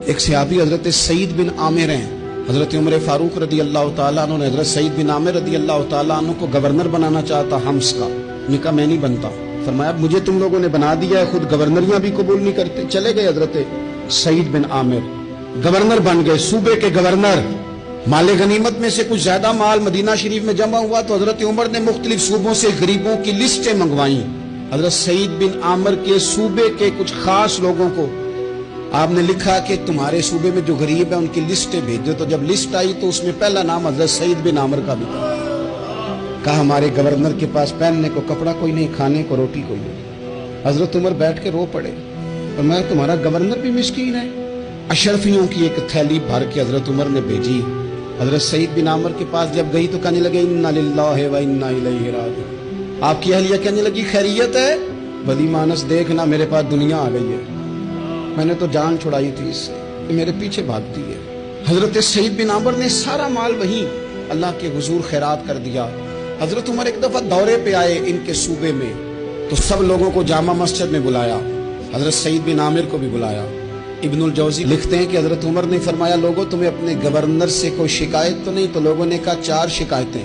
ایک صحابی حضرت سعید بن عامر ہیں، حضرت عمر فاروق رضی اللہ تعالیٰ عنہ نے حضرت سعید بن عامر رضی اللہ تعالیٰ عنہ کو گورنر بنانا چاہتا حمص کا. نے کہا میں نہیں بنتا. فرمایا مجھے تم لوگوں نے بنا دیا ہے، خود گورنریاں بھی قبول نہیں کرتے. چلے گئے حضرت سعید بن عامر، گورنر بن گئے، صوبے کے گورنر. مال غنیمت میں سے کچھ زیادہ مال مدینہ شریف میں جمع ہوا تو حضرت عمر نے مختلف صوبوں سے غریبوں کی لسٹیں منگوائیں. حضرت سعید بن عامر کے صوبے کے کچھ خاص لوگوں کو آپ نے لکھا کہ تمہارے صوبے میں جو غریب ہیں ان کی لسٹیں بھیج دو. تو جب لسٹ آئی تو اس میں پہلا نام حضرت سعید بن عامر کا بھی تھا. کہا ہمارے گورنر کے پاس پہننے کو کپڑا کوئی نہیں، کھانے کو روٹی کوئی نہیں. حضرت عمر بیٹھ کے رو پڑے اور میں تمہارا گورنر بھی مسکین ہے. اشرفیوں کی ایک تھیلی بھر کے حضرت عمر نے بھیجی. حضرت سعید بن عامر کے پاس جب گئی تو کہنے لگے انا للہ و انا الیہ راجعون. آپ کی اہلیہ کہنے لگی خیریت ہے؟ بلی مانس دیکھنا میرے پاس دنیا آ گئی ہے، میں نے تو جان چھڑائی تھی اس سے، میرے پیچھے بھاگتی ہے. حضرت سعید بن عامر نے سارا مال وہیں اللہ کے حضور خیرات کر دیا. حضرت عمر ایک دفعہ دورے پہ آئے ان کے صوبے میں تو سب لوگوں کو جامع مسجد میں بلایا، حضرت سعید بن عامر کو بھی بلایا. ابن الجوزی لکھتے ہیں کہ حضرت عمر نے فرمایا لوگوں تمہیں اپنے گورنر سے کوئی شکایت تو نہیں؟ تو لوگوں نے کہا 4 شکایتیں.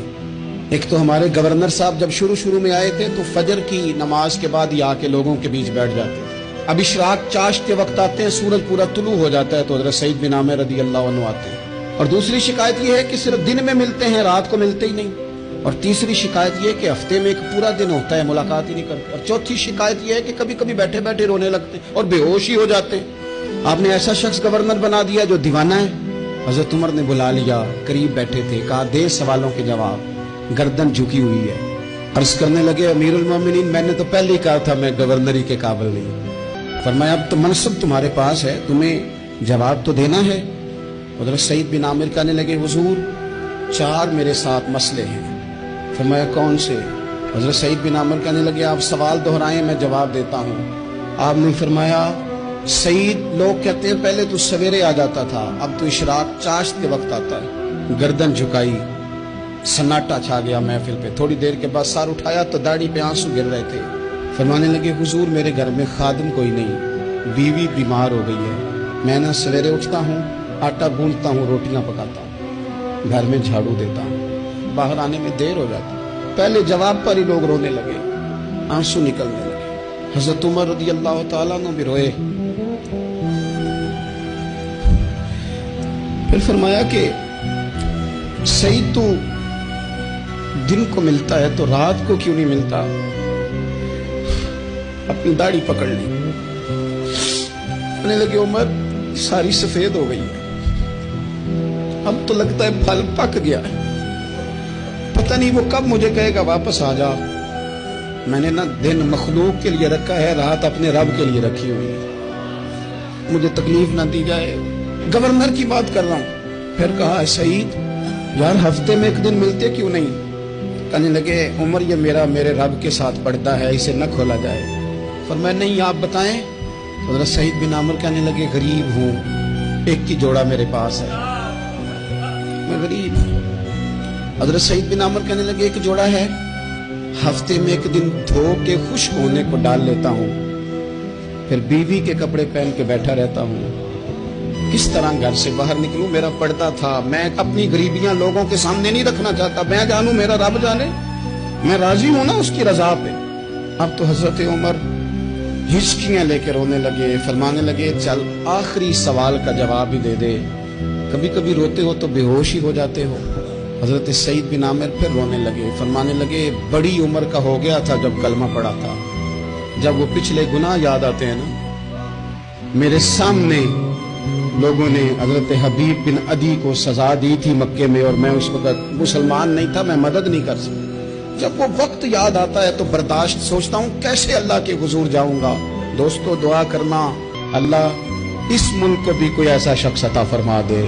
ایک تو ہمارے گورنر صاحب جب شروع میں آئے تھے تو فجر کی نماز کے بعد ہی آ کے لوگوں کے بیچ بیٹھ جاتے تھے. اب اشراق چاشت کے وقت آتے ہیں، سورج پورا طلوع ہو جاتا ہے تو حضرت سعید بن عامر رضی اللہ عنہ آتے ہیں. اور دوسری شکایت یہ ہے کہ صرف دن میں ملتے ہیں، رات کو ملتے ہی نہیں. اور تیسری شکایت یہ کہ ہفتے میں ایک پورا دن ہوتا ہے ملاقات ہی نہیں کرتے. اور چوتھی شکایت یہ ہے کہ کبھی کبھی بیٹھے بیٹھے رونے لگتے ہیں اور بے ہوش ہی ہو جاتے ہیں. آپ نے ایسا شخص گورنر بنا دیا جو دیوانہ ہے. حضرت عمر نے بلا لیا، قریب بیٹھے تھے، کہا دے سوالوں کے جواب. گردن جھکی ہوئی ہے. عرض کرنے لگے امیر المومنین میں نے تو پہلے ہی کہا تھا میں گورنری کے قابل نہیں. فرمایا اب تو منصب تمہارے پاس ہے، تمہیں جواب تو دینا ہے. حضرت سعید بن عامر کہنے لگے حضور 4 میرے ساتھ مسئلے ہیں. فرمایا کون سے؟ حضرت سعید بن عامر کہنے لگے آپ سوال دہرائیں میں جواب دیتا ہوں. آپ نے فرمایا سعید لوگ کہتے ہیں پہلے تو سویرے آ جاتا تھا، اب تو اشراق چاشت کے وقت آتا ہے. گردن جھکائی، سناٹا چھا گیا محفل پہ. تھوڑی دیر کے بعد سار اٹھایا تو داڑھی پہ آنسو گر رہے تھے. فرمانے لگے حضور میرے گھر میں خادم کوئی نہیں، بیوی بیمار ہو گئی ہے. میں نہ سویرے اٹھتا ہوں، آٹا گوندتا ہوں، روٹیاں پکاتا ہوں، گھر میں جھاڑو دیتا ہوں، باہر آنے میں دیر ہو جاتی. پہلے جواب پر ہی لوگ رونے لگے، آنسو نکلنے لگے. حضرت عمر رضی اللہ تعالیٰ عنہ بھی روئے. پھر فرمایا کہ سعید تو دن کو ملتا ہے تو رات کو کیوں نہیں ملتا؟ اپنی داڑھی پکڑ لی. کہنے لگے عمر ساری سفید ہو گئی ہے، اب تو لگتا ہے پھل پک گیا ہے، پتہ نہیں وہ کب مجھے کہے گا واپس آ جا. میں نے نہ دن مخلوق کے لیے رکھا ہے، رات اپنے رب کے لیے رکھی ہوئی ہے، مجھے تکلیف نہ دی جائے. گورنر کی بات کر رہا ہوں. پھر کہا سعید یار ہفتے میں ایک دن ملتے کیوں نہیں؟ کہنے لگے عمر یہ میرے رب کے ساتھ پڑتا ہے، اسے نہ کھولا جائے. فرمایا نہیں آپ بتائیں. حضرت سعید بن عامر کہنے لگے غریب ہوں، ایک ہی جوڑا میرے پاس ہے، میں غریب ہوں. حضرت سعید بن عامر کہنے لگے ایک جوڑا ہے، ہفتے میں ایک دن دھو کے خشک ہونے کو ڈال لیتا ہوں، پھر بیوی کے کپڑے پہن کے بیٹھا رہتا ہوں. کس طرح گھر سے باہر نکلوں؟ میرا پردہ تھا. میں اپنی غریبیاں لوگوں کے سامنے نہیں رکھنا چاہتا، میں جانوں میرا رب جانے، میں راضی ہوں نا اس کی رضا پہ. اب تو حضرت عمر ہچکیاں لے کے رونے لگے. فرمانے لگے چل آخری سوال کا جواب ہی دے دے، کبھی کبھی روتے ہو تو بے ہوش ہی ہو جاتے ہو. حضرت سعید بن عامر پھر رونے لگے. فرمانے لگے بڑی عمر کا ہو گیا تھا جب کلمہ پڑا تھا. جب وہ پچھلے گناہ یاد آتے ہیں نا، میرے سامنے لوگوں نے حضرت حبیب بن عدی کو سزا دی تھی مکے میں، اور میں اس وقت مسلمان نہیں تھا، میں مدد نہیں کر سکتا. جب وہ وقت یاد آتا ہے تو برداشت سوچتا ہوں کیسے اللہ کے حضور جاؤں گا. دوستو دعا کرنا اللہ اس ملک کو بھی کوئی ایسا شخص عطا فرما دے